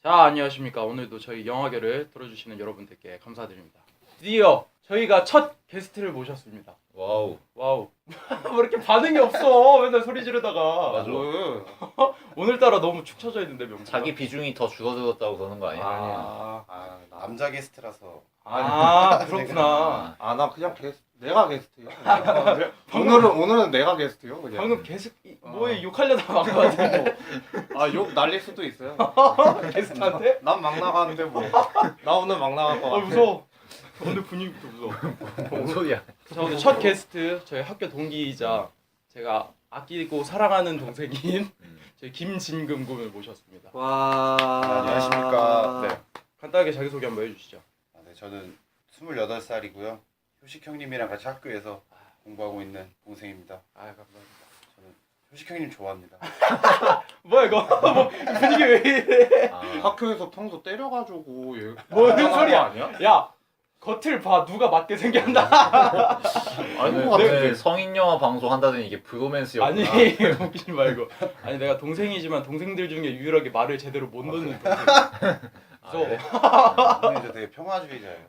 자, 안녕하십니까. 오늘도 저희 영화계를 들어주시는 여러분들께 감사드립니다. 드디어 저희가 첫 게스트를 모셨습니다. 와우. 와우. 왜 이렇게 반응이 없어? 맨날 소리 지르다가. 맞아. 오늘따라 너무 축 처져 있는데 명수가. 자기 비중이 더 줄어들었다고 그러는 거 아니야? 아, 남자 게스트라서. 그렇구나. 나 그냥 내가 게스트요. 오늘은 내가 게스트요. 그냥. 방금 뭐에 욕하려다 막 거 같은데. 욕 날릴 수도 있어요. 게스트한테? 난 막 나가는데 뭐. 나 오늘 막 나갈 것 같아. 무서워. 오늘 분위기부터 무서워. 뭔 소리야? 자, 오늘 첫 게스트 저희 학교 동기이자 제가 아끼고 사랑하는 동생인 저희 김진금 군을 모셨습니다. 와. 안녕하십니까. 네. 간단하게 자기소개 한번 해주시죠. 네, 저는 28살이고요. 효식 형님이랑 같이 학교에서 공부하고 있는 동생입니다. 감사합니다. 저는 효식 형님 좋아합니다. 뭐야 이거? 뭐 분위기 왜 이래? 학교에서 평소 때려가지고 뭔 소리야? 아니야? 야, 겉을 봐. 누가 맞게 생겼나? 아니 오늘, 것 같아. 오늘 성인 영화 방송 한다더니 이게 브로맨스였구나. 아니 웃기지 말고. 아니 내가 동생이지만 동생들 중에 유일하게 말을 제대로 못 넣는 동생. 무서워. 그래? 형님 저 되게 평화주의자예요.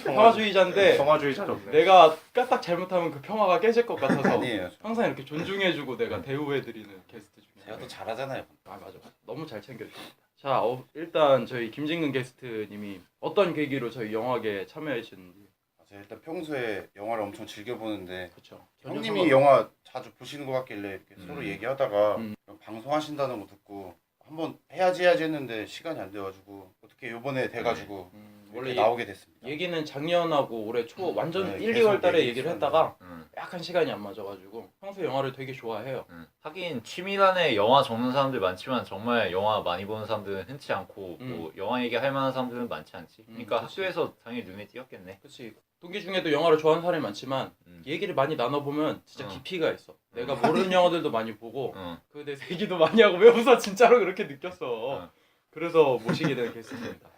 평화주의자인데 평화주의자 좋네. 내가 까딱 잘못하면 그 평화가 깨질 것 같아서 아니에요. 항상 이렇게 존중해주고 내가 대우해드리는 게스트 중에. 제가 또 잘하잖아요. 맞아. 너무 잘 챙겨주십니다. 자, 일단 저희 김진근 게스트님이 어떤 계기로 저희 영화계에 참여하셨는지. 제가 일단 평소에 영화를 엄청 즐겨보는데 그렇죠. 형님이 영화 자주 보시는 것 같길래 이렇게 서로 음. 얘기하다가 음. 방송하신다는 거 듣고 한번 해야지 했는데 시간이 안 돼가지고 어떻게 요번에 돼가지고 원래 이렇게 나오게 됐습니다. 얘기는 작년하고 올해 초 완전 네, 1, 계속 2월 달에 얘기 얘기를 있었는데. 했다가 응. 약간 시간이 안 맞아가지고 평소에 영화를 되게 좋아해요. 하긴 취미란에 영화 적는 사람들 많지만 정말 영화 많이 보는 사람들은 흔치 않고 뭐 영화 얘기할 만한 사람들은 많지 않지. 그러니까 그치. 학교에서 당연히 눈에 띄었겠네. 그치. 동기 중에도 영화를 좋아하는 사람이 많지만 얘기를 많이 나눠보면 진짜 깊이가 있어. 내가 모르는 영화들도 많이 보고 그 내 얘기도 많이 하고 왜 웃어? 진짜로 그렇게 느꼈어. 그래서 모시게 된 게스트입니다.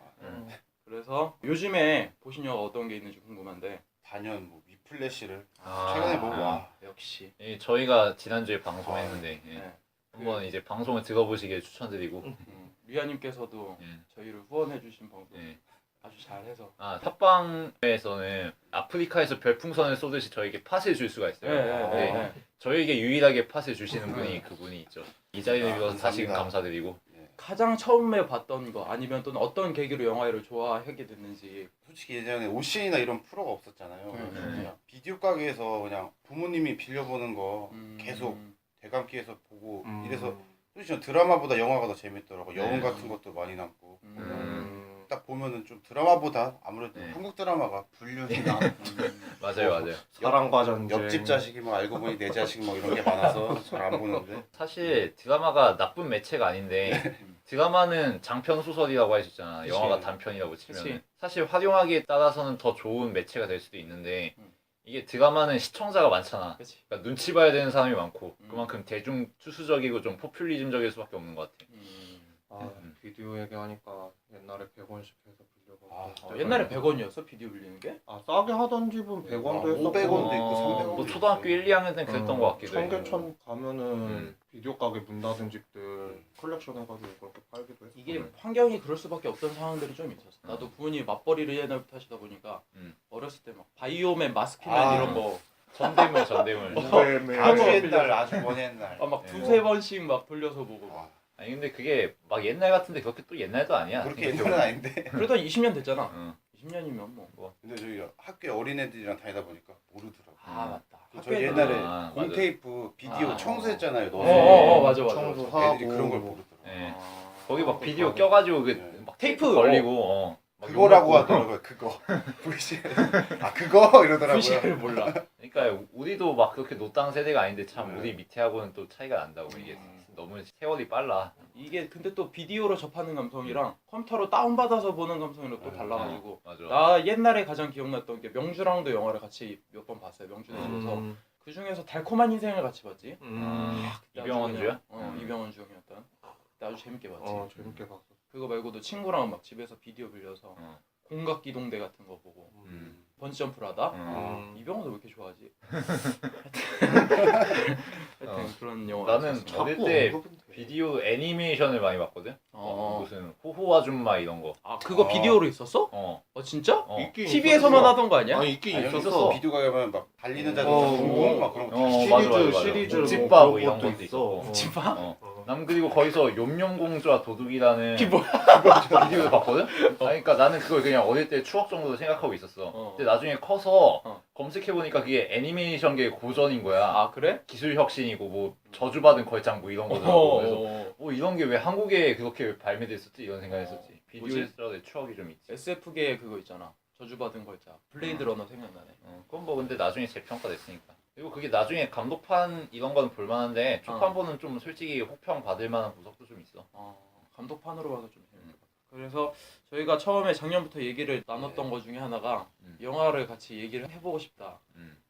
그래서 요즘에 보신 영화 어떤 게 있는지 궁금한데. 단연 뭐 위플래시를 아. 최근에 보고 와. 역시. 저희가 지난주에 방송했는데 네. 한번 이제 방송을 들어보시길 추천드리고 리아님께서도 저희를 후원해주신 방송 아주 잘해서. 팟빵에서는 아프리카에서 별풍선을 쏘듯이 저에게 팟을 줄 수가 있어요. 네. 저에게 유일하게 팟을 주시는 분이 그분이 있죠. 이 자리를 빌어서 다시금 감사드리고. 가장 처음에 봤던 거 아니면 또는 어떤 계기로 영화를 좋아하게 됐는지. 솔직히 예전에 오신이나 이런 프로가 없었잖아요. 그냥 비디오 가게에서 그냥 부모님이 빌려보는 거 계속 대감기에서 보고 이래서 솔직히 저는 드라마보다 영화가 더 재밌더라고. 여운 같은 것도 많이 남고 딱 보면은 좀 드라마보다 아무래도 한국 드라마가 불륜이나 맞아요. 사랑과 전쟁. 옆집 자식이 막 알고 보니 내 자식 뭐 이런 게 많아서 잘 안 보는데 사실 드라마가 나쁜 매체가 아닌데 드라마는 장편 소설이라고 할 수 있잖아. 그치. 영화가 단편이라고 치면 그치. 사실 활용하기에 따라서는 더 좋은 매체가 될 수도 있는데 이게 드라마는 시청자가 많잖아. 그치. 그러니까 눈치 봐야 되는 사람이 많고 그만큼 대중 투수적이고 좀 포퓰리즘적일 수밖에 없는 것 같아. 비디오 얘기하니까 옛날에 100원씩 해서 빌려가지고. 옛날에 100원이었어? 비디오 빌리는 게? 싸게 하던 집은 100원도 했었고 500원도 있고 300원도 뭐 초등학교 1, 2학년 때는 그랬던 것 같기도 해. 청계천 가면은 비디오 가게 문 닫은 집들 컬렉션 해가지고 그렇게 팔기도 했어. 이게 환경이 그럴 수밖에 없던 상황들이 좀 있었어. 나도 부모님이 맞벌이를 옛날부터 하시다 보니까 어렸을 때 막 바이오맨, 마스크맨 이런 거 전대물. 아주 옛날 아주 먼 옛날 막 두세 번씩 막 돌려서 보고. 아니 근데 그게 막 옛날 같은데 그렇게 또 옛날도 아니야. 그렇게 옛날은 아닌데 그래도 20년 됐잖아. 20년이면 뭐. 근데 저희 학교에 어린애들이랑 다니다 보니까 모르더라고. 맞다. 저희 옛날에 맞아. 공테이프 비디오 청소했잖아요. 맞아. 청소하고 애들이 그런 걸 모르더라고. 네. 거기 막 비디오 껴가지고 막 테이프 걸리고 막 그거라고 하더라고요. 그거 VCR 그거 이러더라고요. VCR을 몰라. 그러니까 우리도 막 그렇게 노땅 세대가 아닌데 참 우리 밑에하고는 또 차이가 난다고. 이게 너무 세월이 빨라. 이게 근데 또 비디오로 접하는 감성이랑 컴퓨터로 다운받아서 보는 감성이랑 또 달라가지고. 맞아. 나 옛날에 가장 기억났던 게 명주랑도 영화를 같이 몇 번 봤어요. 명주네 집에서. 그 중에서 달콤한 인생을 같이 봤지. 이병헌 주야? 이병헌 주연이었던. 그때 아주 재밌게 봤지. 재밌게 봤어. 그거 말고도 친구랑 막 집에서 비디오 빌려서 공각기동대 같은 거 보고 번지점프를 하다. 이병헌을 왜 이렇게 좋아하지? 하여튼 그런 영화. 나는 어릴 때 비디오 애니메이션을 많이 봤거든. 무슨 호호 아줌마 이런 거. 아 그거 비디오로 있었어? 진짜? 있긴 TV에서만 있었어. 하던 거 아니야? 아니 있긴 아니, 있었어. 비디오 가게 가면 막 달리는 자들 어, 붕붕 막 그런 거 시리즈 집밥 뭐 이런 그런 것도 것도 있었고. 있어. 집밥? 난 그리고 거기서 욤욤공주와 도둑이라는 그게 뭐야? 비디오를 봤거든? 그러니까 나는 그걸 그냥 어릴 때 추억 정도로 생각하고 있었어. 근데 나중에 커서 검색해보니까 그게 애니메이션계의 고전인 거야. 아 그래? 기술 혁신이고 뭐 저주받은 걸작 뭐 이런 거더라고. 그래서 뭐 이런 게 왜 한국에 그렇게 발매됐었지? 이런 생각했었지. 비디오에서의 추억이 좀 있지. SF계에 그거 있잖아. 저주받은 걸작. 블레이드 러너 생각나네. 그건 뭐 근데 나중에 재평가됐으니까. 그리고 그게 나중에 감독판 이런 거는 볼만한데 초판본은 좀 솔직히 혹평 받을 만한 구석도 좀 있어. 감독판으로 봐서 좀 재밌을 것 같아. 그래서 저희가 처음에 작년부터 얘기를 나눴던 것 중에 하나가 영화를 같이 얘기를 해보고 싶다.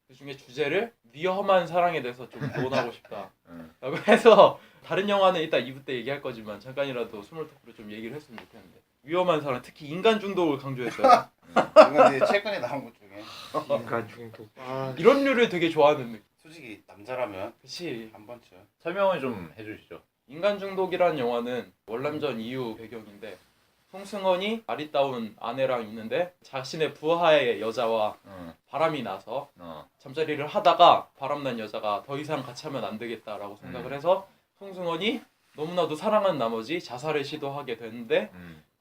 그 중에 주제를 위험한 사랑에 대해서 좀 논하고 싶다. 라고 해서 다른 영화는 이따 2부 때 얘기할 거지만 잠깐이라도 스몰 토크로 좀 얘기를 했으면 좋겠는데 위험한 사랑, 특히 인간 중독을 강조했어요. 이건 이제 최근에 나온 것 중에 인간 중독. 이런 류를 되게 좋아하는 느낌. 솔직히 남자라면 그치. 한 번쯤 설명을 좀 해주시죠. 인간 중독이라는 영화는 월남전 이후 배경인데 송승헌이 아리따운 아내랑 있는데 자신의 부하의 여자와 바람이 나서 잠자리를 하다가 바람난 여자가 더 이상 같이 하면 안 되겠다라고 생각을 해서 송승헌이 너무나도 사랑한 나머지 자살을 시도하게 되는데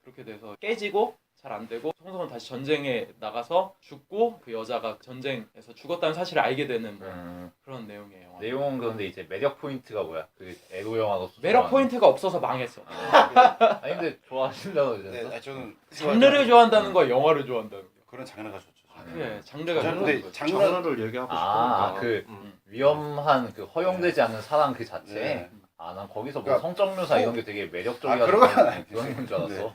그렇게 돼서 깨지고 잘 안 되고 송승헌 다시 전쟁에 나가서 죽고 그 여자가 전쟁에서 죽었다는 사실을 알게 되는 뭐 그런 내용의 영화. 내용은 그런데 이제 매력 포인트가 뭐야? 그 에로 영화로서 매력 포인트가 없어서 망했어. 아니 근데 좋아하신다고 네, 그러셨어? 저는 장르를 좋아한다는 거야, 영화를 좋아한다는 거야. 그런 장르가 좋죠. 그래, 장르가 저는 좋은 근데 거지. 장르를 얘기하고 싶으니까. 그 위험한 그 허용되지 않는 사랑 그 자체. 네. 난 거기서 뭐 그러니까 성적 묘사 이런 게 되게 매력적이라서 그런 건 아니지. 그런 건 줄 알았어.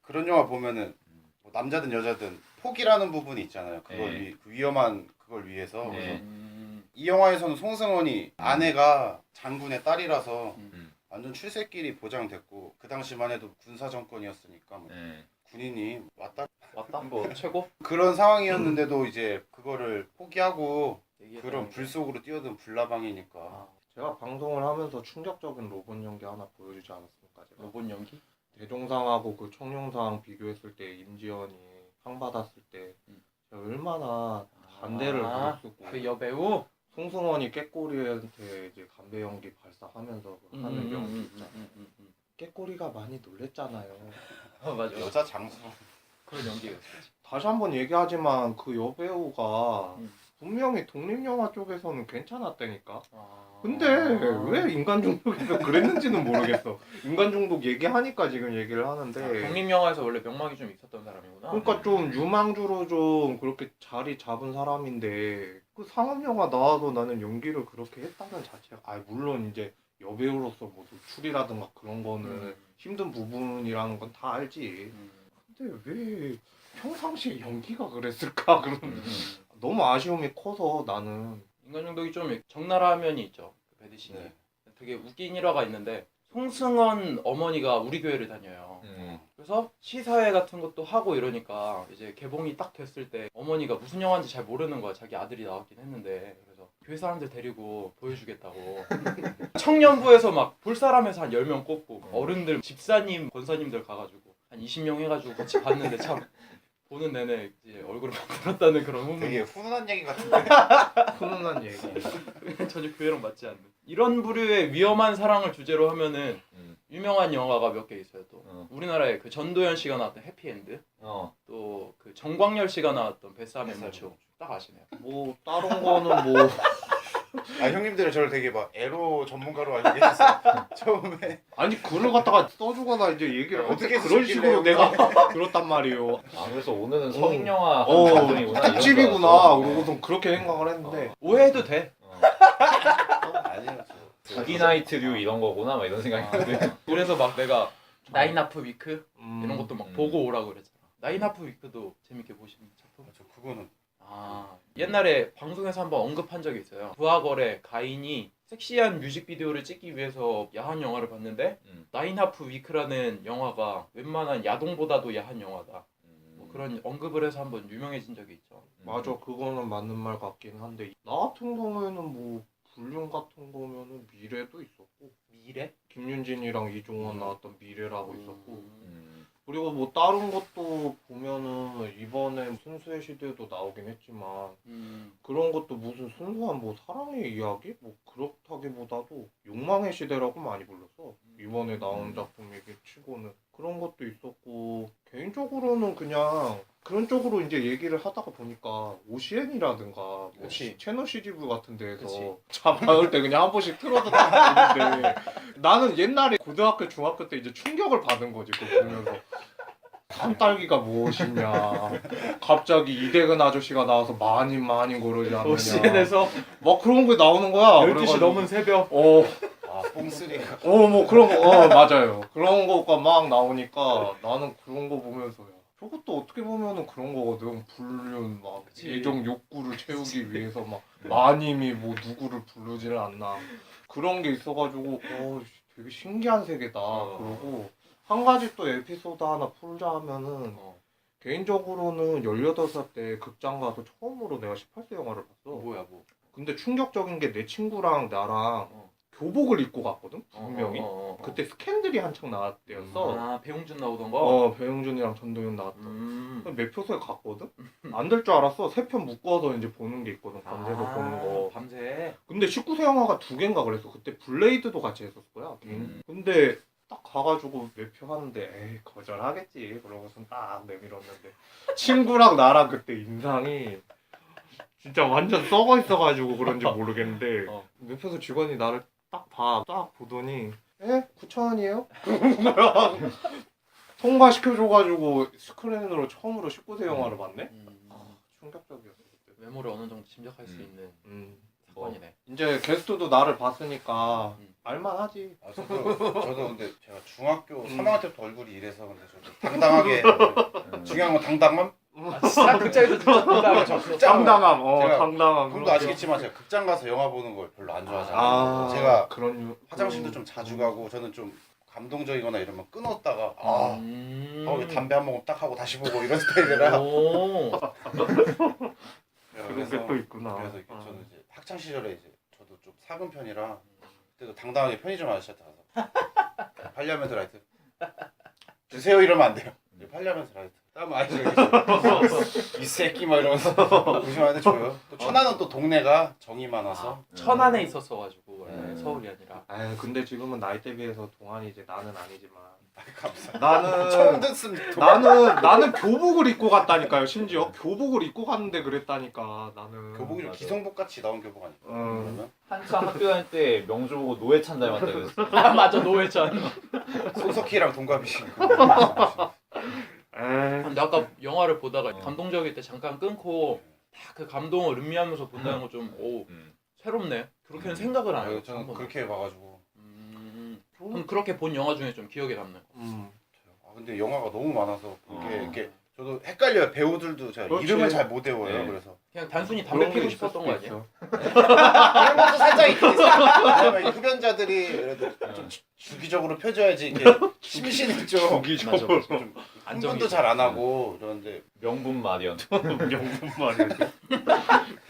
그런 영화 보면은 뭐 남자든 여자든 포기라는 부분이 있잖아요. 그걸 그 위험한 그걸 위해서. 그래서 이 영화에서는 송승헌이 아내가 장군의 딸이라서 완전 출세길이 보장됐고 그 당시만 해도 군사 정권이었으니까 뭐 군인이 왔다 뭐 최고? 그런 상황이었는데도 이제 그거를 포기하고 그런 불 속으로 뛰어든 불나방이니까. 제가 방송을 하면서 충격적인 로봇 연기 하나 보여주지 않았습니까? 제가? 로봇 연기? 대종상하고 그 청룡상 비교했을 때 임지연이 상 받았을 때 제가 얼마나 반대를 들었었고 그 여배우? 송승헌이 깨꼬리한테 이제 담배 연기 발사하면서 하는 연기 있잖아. 깨꼬리가 많이 놀랬잖아요. 맞아. 여자 장수. 그런 연기가 있었지. 다시 한번 얘기하지만 그 여배우가 분명히 독립영화 쪽에서는 괜찮았다니까. 근데 왜 인간 중독에서 그랬는지는 모르겠어. 인간 중독 얘기하니까 지금 얘기를 하는데. 독립영화에서 원래 명망이 좀 있었던 사람이구나. 그러니까 좀 유망주로 좀 그렇게 자리 잡은 사람인데 그 상업영화 나와도 나는 연기를 그렇게 했다는 자체가 물론 이제 여배우로서 뭐 노출이라든가 그런 거는 힘든 부분이라는 건 다 알지. 근데 왜 평상시에 연기가 그랬을까? 그런 너무 아쉬움이 커서 나는. 인간 중독이 좀 적나라한 면이 있죠. 그 배드신이. 되게 웃긴 일화가 있는데 송승헌 어머니가 우리 교회를 다녀요. 그래서 시사회 같은 것도 하고 이러니까 이제 개봉이 딱 됐을 때 어머니가 무슨 영화인지 잘 모르는 거야. 자기 아들이 나왔긴 했는데. 그래서 교회 사람들 데리고 보여주겠다고. 청년부에서 막 볼 사람에서 한 10명 꼽고 어른들, 집사님, 권사님들 가가지고 한 20명 해가지고 같이 봤는데 참 보는 내내 이제 얼굴을 만들었다는 그런 후문. 되게 훈훈한 얘기 같은데. 훈훈한 얘기. 전혀 교회랑 맞지 않는. 이런 부류의 위험한 사랑을 주제로 하면은 유명한 영화가 몇 개 있어요. 또 우리나라에 그 전도연 씨가 나왔던 해피엔드, 또 그 정광열 씨가 나왔던 뱃사의 무초. 딱 아시네요. 뭐 다른 거는 뭐 형님들은 저를 되게 막 에로 전문가로 알고 계셨어요. 처음에. 아니 글을 갖다가 써주거나 이제 얘기를 어떻게 그런 식으로 내가 들었단 말이에요. 그래서 오늘은 성인 영화 방송이구나. 특집이구나. 그러고서 그렇게 생각을 했는데 오해해도 돼. 아니요. 부기나이트류 이런 거구나 막 이런 생각이 드는데. 그래서 막 내가 나인하프 위크 이런 것도 막 음. 보고 오라고 그랬잖아. 나인하프 위크도 재밌게 보시는 작품? 저 그거는 옛날에 방송에서 한번 언급한 적이 있어요. 부하걸의 가인이 섹시한 뮤직비디오를 찍기 위해서 야한 영화를 봤는데 나인하프 위크라는 영화가 웬만한 야동보다도 야한 영화다. 뭐 그런 언급을 해서 한번 유명해진 적이 있죠. 맞아, 그거는 맞는 말 같긴 한데 나 같은 경우에는 뭐 불륜 같은 거면은 미래도 있었고 미래? 김윤진이랑 이종원 나왔던 미래라고 있었고 음. 그리고 뭐 다른 것도 보면은 이번에 순수의 시대도 나오긴 했지만 그런 것도 무슨 순수한 뭐 사랑의 이야기? 뭐 그렇다기보다도 욕망의 시대라고 많이 불렀어. 이번에 나온 작품이기 치고는 그런 것도 있었고 개인적으로는 그냥 그런 쪽으로 이제 얘기를 하다가 보니까 OCN이라든가 뭐 그치. 채널 CGV 같은 데에서 그치. 잠 나올 때 그냥 한 번씩 틀어도 되는데 나는 옛날에 고등학교 중학교 때 이제 충격을 받은 거지 그거 보면서 산딸기가 무엇이냐 갑자기 이대근 아저씨가 나와서 마님 그러지 않느냐 OCN에서 막 그런 게 나오는 거야 12시 그래가지고 넘은 새벽. 아 뽕쓰리가 뭐 그런 거 맞아요 그런 거가 막 나오니까 나는 그런 거 보면서 야, 저것도 어떻게 보면은 그런 거거든 불륜 막 그치. 애정 욕구를 채우기 위해서 막 마님이 뭐 누구를 부르지를 않나 그런 게 있어가지고 되게 신기한 세계다 그러고 한 가지 또 에피소드 하나 풀자 하면은 개인적으로는 18살 때 극장 가서 처음으로 내가 18세 영화를 봤어. 뭐야 뭐. 근데 충격적인 게 내 친구랑 나랑 교복을 입고 갔거든 분명히. 그때 스캔들이 한창 나왔 때였어. 아 배용준 나오던 거? 배용준이랑 전도연 나왔던. 음. 매표소에 갔거든? 안 될 줄 알았어. 3편 묶어서 이제 보는 게 있거든. 밤새서 아, 보는 거. 밤새. 근데 19세 영화가 2개인가 그랬어. 그때 블레이드도 같이 했었을 거야. 근데 딱 가가지고 매표 하는데 에이 거절하겠지. 그러고선 딱 내밀었는데 친구랑 나랑 그때 인상이 진짜 완전 썩어 있어가지고 그런지 모르겠는데 매표소 직원이 나를 딱 보더니 9,000원이에요? 통과시켜줘가지고 스크린으로 처음으로 19세 영화를 봤네? 충격적이었어 그때. 외모를 어느 정도 짐작할 수 있는 사건이네. 이제 게스트도 나를 봤으니까 알만하지. 저도 근데 제가 중학교 3학년 때부터 얼굴이 이래서 근데 저도 당당하게 중요한 건 당당함? 아 진짜 극장에서 진짜 당당해. 당당함. 제가 당당함. 형도 아시겠지만 제가 극장 가서 영화 보는 걸 별로 안 좋아하잖아요. 아, 제가 그런 화장실도 좀 자주 가고 저는 좀 감동적이거나 이러면 끊었다가 하고 담배 한 모금 딱 하고 다시 보고 이런 스타일이라 오. 그런 게 또 있구나. 그래서 이렇게 저는 이제 학창 시절에 이제 저도 좀 사근 편이라 그때도 당당하게 편의점 아저씨한테 가서 팔리아멘트 라이트 주세요 이러면 안 돼요. 팔리아멘트 라이트 다음 아저씨가 이 새끼 막 이러면서 조심하는데 줘요. 또 천안은 또 동네가 정이 많아서 천안에 있었어가지고 서울이 아니라. 근데 지금은 나이대 비해서 동안이 이제 나는 아니지만 감사합니다. 처음 나는 듣습니다. 나는 교복을 입고 갔다니까요. 심지어 교복을 입고 갔는데 그랬다니까 나는. 교복이 좀 맞아. 기성복 같이 나온 교복 아니에요? 그러면 한참 학교 다닐 때 명주 보고 노회찬 닮았다 그랬어. 아 맞아 노회찬. 손석희랑 동갑이신 근데 아까 영화를 보다가 감동적일 때 잠깐 끊고 딱 그 감동을 음미하면서 본다는 거 좀 새롭네. 그렇게는 생각을 안 해요. 저는 그렇게 봐가지고 그럼 그렇게 본 영화 중에 좀 기억에 남는 거. 근데 영화가 너무 많아서 이게 저도 헷갈려요. 배우들도 제가 그렇지. 이름을 잘 못 외워요. 네. 그래서 그냥 단순히 담배 피고 싶었던 거 아니야? 그런 것도 살짝 있긴 있어요. 왜냐면 흡연자들이 그래도 좀 주기적으로 펴줘야지 이게 심신을 좀 주기적으로 좀 흥분도 잘 안 하고 그런데 명분 마련. 명분 마련.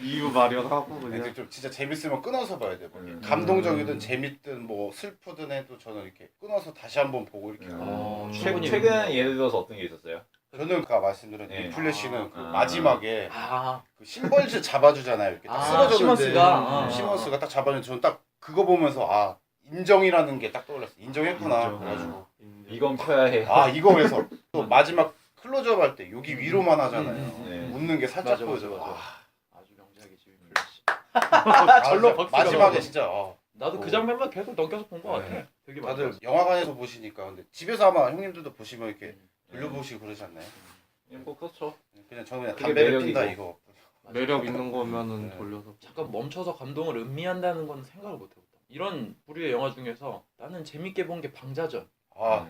이유 마련하고 근데 그냥. 좀 진짜 재밌으면 끊어서 봐야 돼요. 감동적이든 재밌든 뭐 슬프든 해도 저는 이렇게 끊어서 다시 한번 보고 이렇게 충분히 최근 예를 들어서 어떤 게 있었어요? 저는 아까 말씀드린 네. 리플래시는 그 마지막에 아 그 심벌즈 잡아주잖아요. 이렇게 딱 쓰러졌는데 시몬스가 시몬스가 딱 잡아주는데 저는 딱 그거 보면서 인정이라는 게 딱 떠올랐어요. 인정했구나. 인정. 그래가지고 이건 펴야 해. 이거 그래서 또 마지막 클로즈업 할 때 여기 위로만 하잖아요. 네. 웃는 게 살짝 맞아, 보여져. 맞아. 아주 명작이지 위플래시. 절로 진짜 박수가 마지막에 나와. 진짜 나도 그 장면만 계속 넘겨서 본 거 같아. 네. 되게 많이 다들 봤어. 영화관에서 보시니까 근데 집에서 아마 형님들도 보시면 이렇게 돌려보시고 그러지 않나요? 뭐 그렇죠. 그냥 저는 그냥 그게 담배를 매력이고. 핀다 이거. 매력 있는 거면은 네. 돌려서. 잠깐 멈춰서 감동을 음미한다는 건 생각을 못 해봤다. 이런 부류의 영화 중에서 나는 재밌게 본 게 방자전.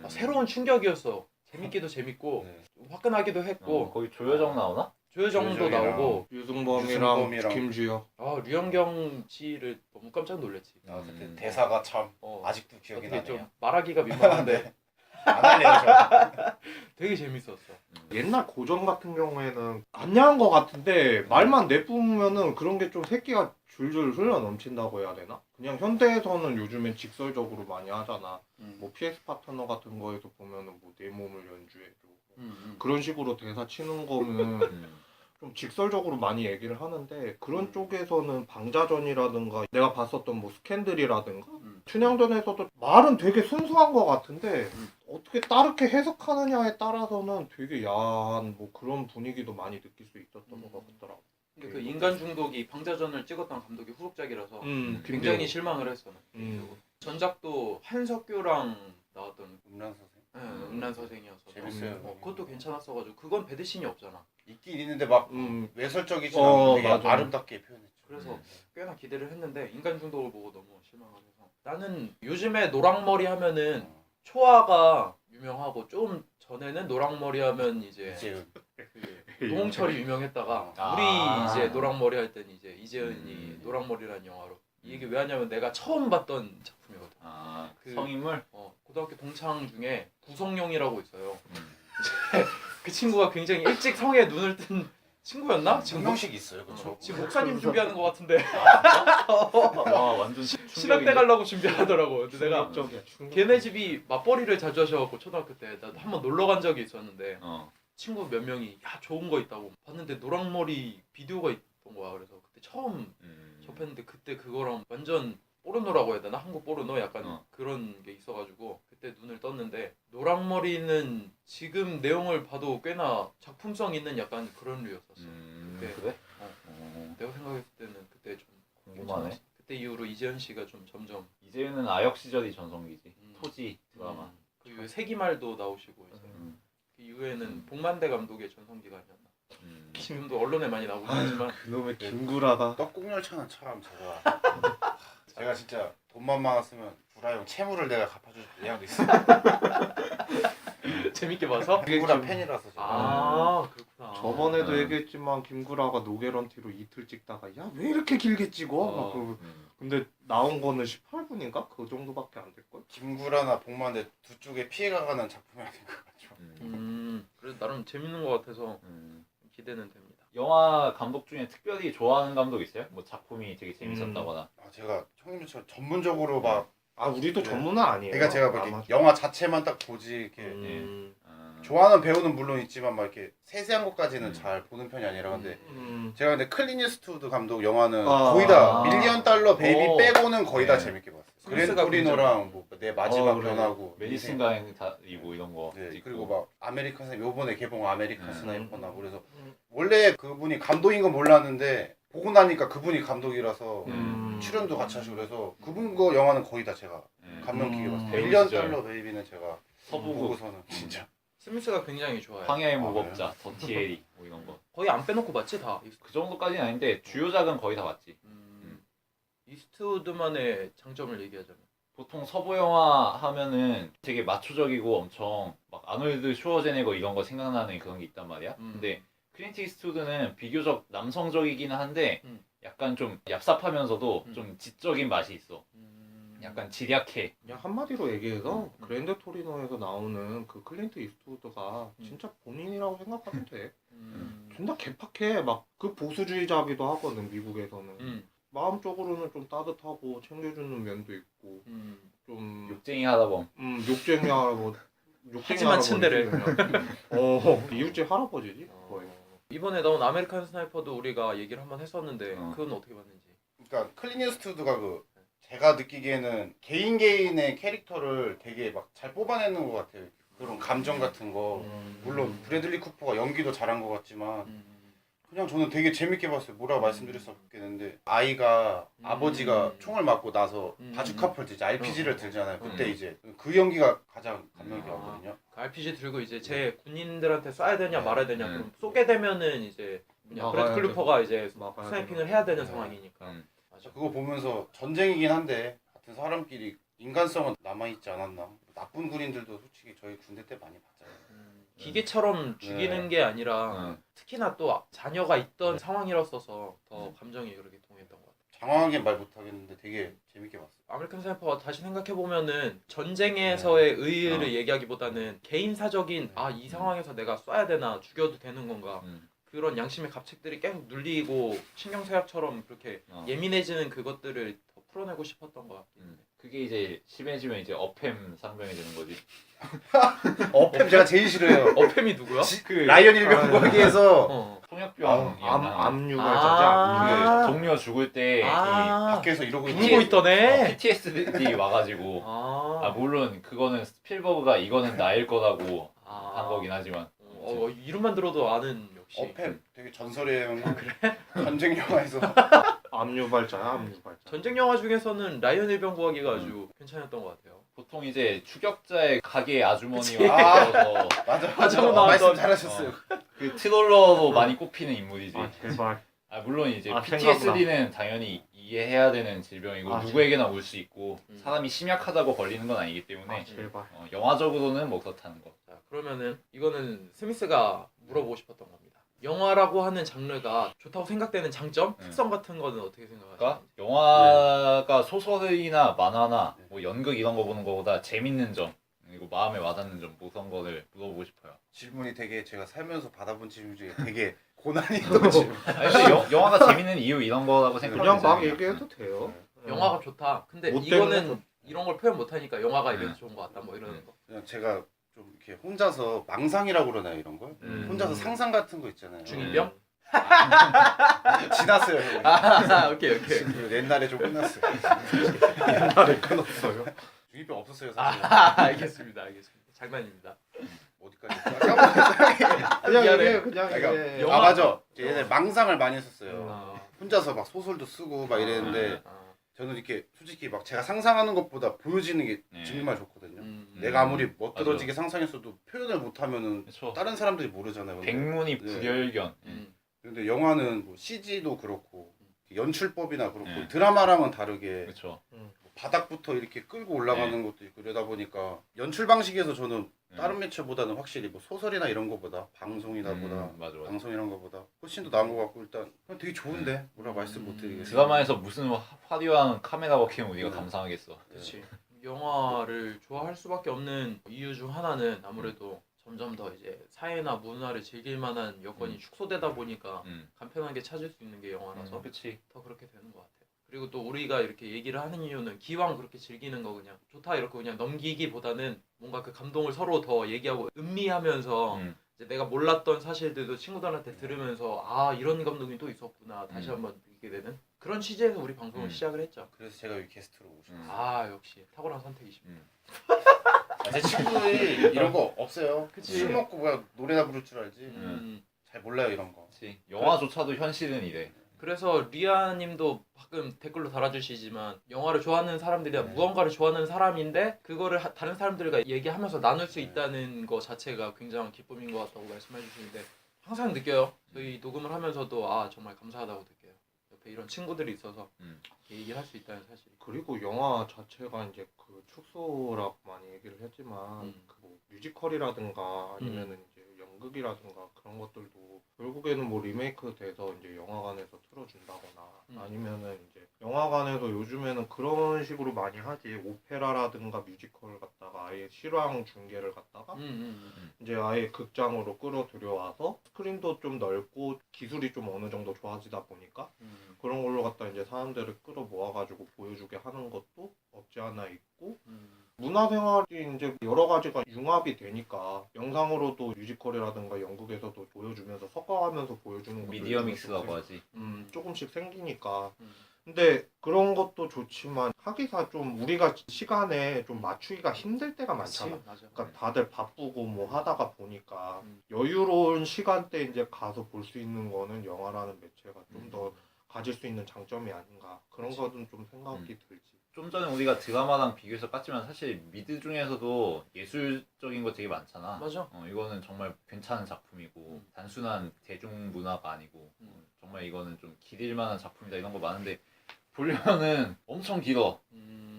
새로운 충격이었어. 재밌기도 재밌고 네. 화끈하기도 했고 거기 조여정 나오나? 조여정도 조여정이랑 나오고 유승범이랑 김주혁. 류현경 씨를 너무 깜짝 놀랐지. 그때 대사가 참 아직도 기억이 어떻게 나네요. 좀 말하기가 민망한데 안 할래요 저. 되게 재밌었어. 옛날 고전 같은 경우에는 안 야한 것 같은데 말만 내뿜으면은 그런 게 좀 새끼가 줄줄 흘러 넘친다고 해야 되나? 그냥 현대에서는 요즘엔 직설적으로 많이 하잖아. 뭐 PS 파트너 같은 거에서 보면은 뭐 내 몸을 연주해줘. 그런 식으로 대사 치는 거는 좀 직설적으로 많이 얘기를 하는데 그런 쪽에서는 방자전이라든가 내가 봤었던 뭐 스캔들이라든가 춘향전에서도 말은 되게 순수한 것 같은데 어떻게 다르게 해석하느냐에 따라서는 되게 야한 뭐 그런 분위기도 많이 느낄 수 있었던 것 같더라고. 근데 그 인간 중독이 방자전을 찍었던 감독이 후속작이라서 굉장히 실망을 했어. 전작도 한석규랑 나왔던 음란 선생. 음란 서생이어서 재밌어요. 그것도 괜찮았어가지고 그건 배드신이 없잖아. 있긴 있는데 막 외설적이지 않고 되게 맞아. 아름답게 표현했죠. 그래서 꽤나 기대를 했는데 인간 중독을 보고 너무 실망을 해서 나는 요즘에 노랑머리 하면은 초아가 유명하고 좀 전에는 노랑머리 하면 이제 그 노홍철이 유명했다가 우리 이제 노랑머리 할 때는 이제 이재은이 노랑머리라는 영화로 이 얘기 왜 하냐면 내가 처음 봤던 작품이거든. 그 성인물? 고등학교 동창 중에 구성용이라고 있어요. 그 친구가 굉장히 일찍 성에 눈을 뜬 친구였나? 지금 명식 있어요, 그렇죠? 지금 목사님 준비하는 것 같은데 와 완전 신학 때 가려고 준비하더라고. 근데 내가 충격적이야. 걔네 집이 맞벌이를 자주 하셔갖고 초등학교 때 나 한번 놀러 간 적이 있었는데 친구 몇 명이 야 좋은 거 있다고 봤는데 노랑머리 비디오가 있던 거야. 그래서 그때 처음 접했는데 그때 그거랑 완전 포르노라고 해야 되나? 한국 포르노 약간 그런 게 있어가지고 그때 눈을 떴는데 노랑머리는 지금 내용을 봐도 꽤나 작품성 있는 약간 그런 류였었어. 그때 그래? 내가 생각했을 때는 그때 좀 궁금하네. 괜찮았어. 그때 이후로 이재현 씨가 좀 점점 이재윤은 아역 시절이 전성기지. 토지 드라마. 그 이후에 세기말도 나오시고 이제 그 이후에는 복만대 감독의 전성기가 아니었나. 지금도 언론에 많이 나오긴 하지만 그놈의 김구라가 떡국열차는 참 제가 진짜 돈만 많았으면 구라형 채무를 내가 갚아줄 예약도 있어요. 재밌게 봐서 구라 팬이라서 제가. 그렇구나. 저번에도 얘기했지만 김구라가 노게런티로 이틀 찍다가 야 왜 이렇게 길게 찍어? 막 그러고. 근데 나온 거는 18분인가? 그 정도밖에 안 될걸? 김구라나 복만대 두 쪽에 피해가 가는 작품이 아닌 것 같죠. 그래도 나름 재밌는 것 같아서 기대는 됩니다. 영화 감독 중에 특별히 좋아하는 감독 있어요? 뭐 작품이 되게 재밌었다거나. 제가 형님처럼 전문적으로 막 우리도 전문은 아니에요. 그러니까 제가 뭐 이렇게 영화 자체만 딱 보지 이렇게 좋아하는 배우는 물론 있지만 막 이렇게 세세한 것까지는 잘 보는 편이 아니라 근데 제가 근데 클린 이스트우드 감독 영화는 거의 다 밀리언 달러 베이비 빼고는 거의 다 재밌게 봤어요. 그랜 토리노랑 뭐 내 마지막 변하고 메디슨 가이고 이런 거. 그리고 막 아메리칸 스나이퍼 요번에 개봉 아메리칸 스나이퍼나 그래서 원래 그분이 감독인 건 몰랐는데 보고 나니까 그분이 감독이라서 출연도 같이 하시고 그래서 그분 거 영화는 거의 다 제가 감명 깊게 봤어요. 밀리언 달러 베이비는 제가 보고서는 진짜 스미스가 굉장히 좋아요. 황야의 무법자, 더티 에리 뭐 이런 거. 거의 안 빼놓고 봤지 다. 그 정도까지는 아닌데 주요작은 거의 다 봤지. 이스트우드만의 장점을 얘기하자면 보통 서부 영화 하면은 되게 마초적이고 엄청 막 아놀드 슈워제네거 이런 거 생각나는 그런 게 있단 말이야. 근데 클린트 이스트우드는 비교적 남성적이긴 한데 약간 좀 얍삽하면서도 좀 지적인 맛이 있어. 약간 지략해. 그냥 한마디로 얘기해서 그랜드 토리노에서 나오는 그 클린트 이스트우드가 진짜 본인이라고 생각하면 돼. 존나 개팍해. 막 그 보수주의자기도 하거든 미국에서는. 마음적으로는 좀 따뜻하고 챙겨주는 면도 있고 좀 욕쟁이 하다범. 욕쟁이야 뭐 하지만 츤데레. 이웃집 할아버지지 거의. 이번에 나온 아메리칸 스나이퍼도 우리가 얘기를 한번 했었는데 그건 어떻게 봤는지. 그러니까 클린 이스트우드가 제가 느끼기에는 개인의 캐릭터를 되게 막 잘 뽑아내는 것 같아요. 그런 감정 같은 거. 물론 브래들리 쿠퍼가 연기도 잘한 것 같지만 그냥 저는 되게 재밌게 봤어요. 뭐라고 말씀드릴 수 없겠는데 아이가 아버지가 총을 맞고 나서 바주카 펼치지 RPG를 들잖아요. 그때 이제 그 연기가 가장 감명 깊게 왔거든요. 그 RPG 들고 이제 제 군인들한테 쏴야 되냐 말아야 되냐 그럼 쏘게 되면은 이제 브래드 클루퍼가 이제 스나이핑을 해야 되는 상황이니까. 맞아. 그거 보면서 전쟁이긴 한데 같은 사람끼리 인간성은 남아있지 않았나. 나쁜 군인들도 솔직히 저희 군대 때 많이 봤잖아요. 기계처럼 죽이는 게 아니라 특히나 또 자녀가 있던 상황이었어서 더 감정이 그렇게 동했던 것 같아요. 장황하게 말 못하겠는데 되게 재밌게 봤어요. 아메리칸 스나이퍼 다시 생각해 보면은 전쟁에서의 의의를 어. 얘기하기보다는 개인사적인 아 이 상황에서 내가 쏴야 되나 죽여도 되는 건가 그런 양심의 갑책들이 계속 눌리고 신경쇠약처럼 그렇게 예민해지는 그것들을 더 풀어내고 싶었던 것 같긴 해. 그게 이제 심해지면 이제 어팸 상병이 되는 거지. 어팸 제가 제일 싫어해요. 어팸이 누구야? 그 라이언 일병 거기에서 어. 통역병 압류발자지 아. 그 동료 죽을 때 밖에서 이러고 울고 있던 애. PTSD 와가지고 물론 그거는 스필버그가 이거는 나일 거라고 한 거긴 하지만 이름만 들어도 아는 역시. 어팸 되게 전설이에요. 그래? 전쟁 영화에서 압류발자야 압류발자. 전쟁 영화 중에서는 라이언 일병 구하기가 아주 괜찮았던 것 같아요. 보통 이제 추격자의 가게 그치. 아주머니와 서 맞아 나왔던- 말씀 잘하셨어요. 그 트롤러로 많이 꼽히는 인물이지. 아 제발. 물론 이제 아, PTSD는 당연히 이해해야 되는 질병이고 아, 누구에게나 올 수 있고 음. 사람이 심약하다고 걸리는 건 아니기 때문에 아 제발. 영화적으로는 뭐 그렇다는 거. 자, 그러면은 이거는 스미스가 물어보고 싶었던 겁니다. 영화라고 하는 장르가 좋다고 생각되는 장점, 특성 같은 거는 어떻게 생각하세요? 그러니까 영화가 소설이나 만화나 뭐 연극 이런 거 보는 거보다 재밌는 점 그리고 마음에 와닿는 점 뭐 그런 거를 물어보고 싶어요. 질문이 되게 제가 살면서 받아본 질문 중에 되게 고난이 있던 질문. 아니, 근데 영화가 재밌는 이유 이런 거라고 그냥 생각하면 막 얘기해도 돼요. 영화가 좋다. 근데 뭐 이거는 때문에? 이런 걸 표현 못하니까 영화가 이래서 좋은 것 같다. 뭐 이러는 거. 그냥 제가 좀 이렇게 혼자서 망상이라고 그러나요 이런 걸? 혼자서 상상 같은 거 있잖아요. 중이병? 지났어요. 형님. 오케이. 옛날에 좀 끝났어요. 옛날에 끊었어요. 중이병 없었어요 사실. 알겠습니다. 장난입니다. 어디까지? 까먹었어요. 그냥 미안해. 얘기해 그냥 그러니까 얘기해. 영화- 맞아. 옛날에 망상을 많이 했었어요. 아. 혼자서 막 소설도 쓰고 막 이랬는데 저는 이렇게 솔직히 막 제가 상상하는 것보다 보여지는 게 정말 좋거든요. 내가 아무리 멋들어지게 상상했어도 표현을 못하면은 그렇죠. 다른 사람들이 모르잖아요. 근데. 백문이 네. 불여일견. 근데 영화는 뭐 CG도 그렇고 연출법이나 그렇고 네. 드라마랑은 다르게 그렇죠. 바닥부터 이렇게 끌고 올라가는 것도 있고 이러다 보니까 연출 방식에서 저는 네. 다른 매체보다는 확실히 뭐 소설이나 이런 거보다 방송이나 보다 맞아. 방송 이런 거보다 훨씬 더 나은 것 같고 일단 그냥 되게 좋은데 뭐라 말씀 못 드리겠어요. 드라마에서 무슨 화려한 카메라 워킹을 우리가 감상하겠어. 그렇지. 영화를 좋아할 수밖에 없는 이유 중 하나는 아무래도 점점 더 이제 사회나 문화를 즐길 만한 여건이 축소되다 보니까 간편하게 찾을 수 있는 게 영화라서 그렇지. 더 그렇게 되는 것 같아요. 그리고 또 우리가 이렇게 얘기를 하는 이유는 기왕 그렇게 즐기는 거 그냥 좋다 이렇게 그냥 넘기기보다는 뭔가 그 감동을 서로 더 얘기하고 음미하면서 이제 내가 몰랐던 사실들도 친구들한테 들으면서 아 이런 감동이 또 있었구나 다시 한번 느끼게 되는 그런 취지에서 우리 방송을 시작을 했죠. 그래서 제가 여기 게스트로 오고 싶어요. 아 역시 탁월한 선택이십니다. 제 친구들이 이런 거 없어요. 그치. 술 먹고 뭐야 노래나 부를 줄 알지. 잘 몰라요 이런 거. 그렇지. 영화조차도 현실은 이래. 그래서 리아님도 가끔 댓글로 달아주시지만 영화를 좋아하는 사람들이야 무언가를 좋아하는 사람인데 그거를 다른 사람들과 얘기하면서 나눌 수 있다는 거 자체가 굉장한 기쁨인 것 같다고 말씀해 주시는데 항상 느껴요. 저희 녹음을 하면서도 아 정말 감사하다고 느껴요. 옆에 이런 친구들이 있어서 이렇게 얘기를 할 수 있다는 사실이. 그리고 영화 자체가 이제 그 축소라고 많이 얘기를 했지만 그뭐 뮤지컬이라든가 아니면은 이제 연극이라든가 그런 것들도 결국에는 뭐 리메이크 돼서 이제 영화관에서 틀어준다거나 아니면은 이제 영화관에서 요즘에는 그런 식으로 많이 하지 오페라라든가 뮤지컬 갖다가 아예 실황 중계를 갖다가 이제 아예 극장으로 끌어들여와서 스크린도 좀 넓고 기술이 좀 어느 정도 좋아지다 보니까 그런 걸로 갖다 이제 사람들을 끌어 모아가지고 보여주게 하는 것도 없지 않아 있고 문화생활이 이제 여러 가지가 융합이 되니까 영상으로도 뮤지컬이라든가 연극에서도 보여주면서 섞어가면서 보여주는 것도 미디어 요즘에 믹스라고 하지. 조금씩 생기니까 근데 그런 것도 좋지만 하기가 좀 우리가 시간에 좀 맞추기가 힘들 때가 많잖아. 맞아. 그러니까 다들 바쁘고 뭐 하다가 보니까 여유로운 시간대 이제 가서 볼 수 있는 거는 영화라는 매체가 좀 더 가질 수 있는 장점이 아닌가 그런 거는 좀 생각이 들지. 좀 전에 우리가 드라마랑 비교해서 깠지만 사실 미드 중에서도 예술적인 거 되게 많잖아. 맞아. 이거는 정말 괜찮은 작품이고 단순한 대중 문화가 아니고 정말 이거는 좀 기릴 만한 작품이다 이런 거 많은데 보려면은 엄청 길어.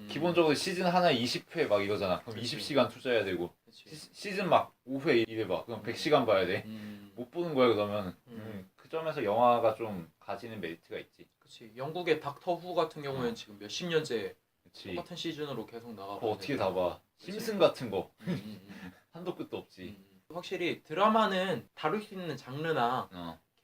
기본적으로 시즌 하나에 20회 막 이러잖아. 그럼 그치. 20시간 투자해야 되고 시즌 막 5회 이래 봐. 그럼 100시간 봐야 돼. 못 보는 거야 그러면 그 그 점에서 영화가 좀 가지는 메리트가 있지. 그치. 영국의 닥터 후 같은 경우에는 지금 몇십 년째 그치. 똑같은 시즌으로 계속 나가고 그거 어떻게 있는데. 다 봐. 그치. 심슨 같은 거 음. 한도 끝도 없지. 확실히 드라마는 다룰 수 있는 장르나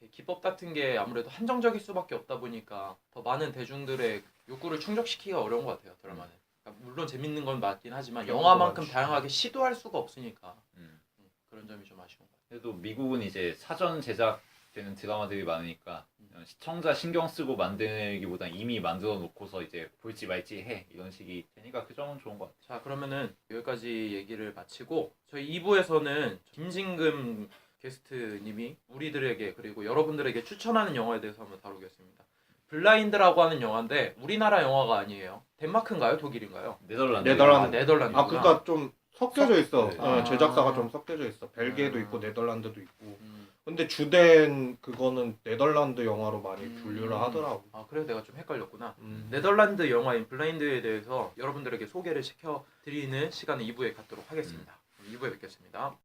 이렇게 기법 같은 게 아무래도 한정적일 수밖에 없다 보니까 더 많은 대중들의 욕구를 충족시키기가 어려운 것 같아요. 드라마는. 그러니까 물론 재밌는 건 맞긴 하지만 그런 영화만큼 거 많지. 다양하게 시도할 수가 없으니까 음. 그런 점이 좀 아쉬운 것 같아요. 그래도 미국은 이제 사전 제작되는 드라마들이 많으니까 시청자 신경 쓰고 만들기보다 이미 만들어 놓고서 이제 볼지 말지 해 이런 식이 되니까 그 점은 좋은 것 같아. 자, 그러면은 여기까지 얘기를 마치고 저희 2부에서는 김진금 게스트님이 우리들에게 그리고 여러분들에게 추천하는 영화에 대해서 한번 다루겠습니다. 블라인드라고 하는 영화인데 우리나라 영화가 아니에요. 덴마크인가요? 독일인가요? 네덜란드. 아, 네덜란드. 아 그러니까 좀 섞여져 있어. 네. 아. 제작사가 좀 섞여져 있어. 벨기에도 있고 네덜란드도 있고. 음. 근데 주된 그거는 네덜란드 영화로 많이 분류를 하더라고. 아, 그래서 내가 좀 헷갈렸구나. 음. 네덜란드 영화인 블라인드에 대해서 여러분들에게 소개를 시켜드리는 시간을 2부에 갖도록 하겠습니다. 2부에 뵙겠습니다.